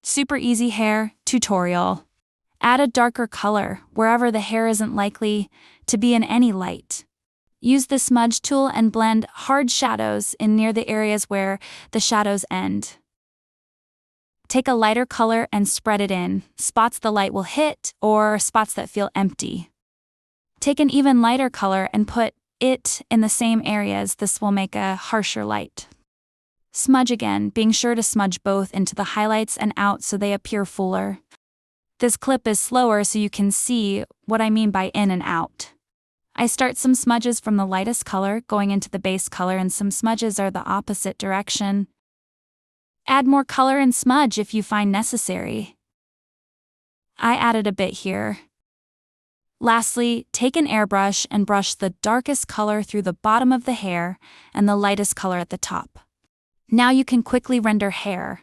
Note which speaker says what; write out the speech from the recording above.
Speaker 1: Super easy hair tutorial. Add a darker color wherever the hair isn't likely to be in any light. Use the smudge tool and blend hard shadows in near the areas where the shadows end. Take a lighter color and spread it in spots the light will hit or spots that feel empty. Take an even lighter color and put it in the same areas. This will make a harsher light. Smudge again, being sure to smudge both into the highlights and out so they appear fuller. This clip is slower so you can see what I mean by in and out. I start some smudges from the lightest color going into the base color, and some smudges are the opposite direction. Add more color and smudge if you find necessary. I added a bit here. Lastly, take an airbrush and brush the darkest color through the bottom of the hair and the lightest color at the top. Now you can quickly render hair.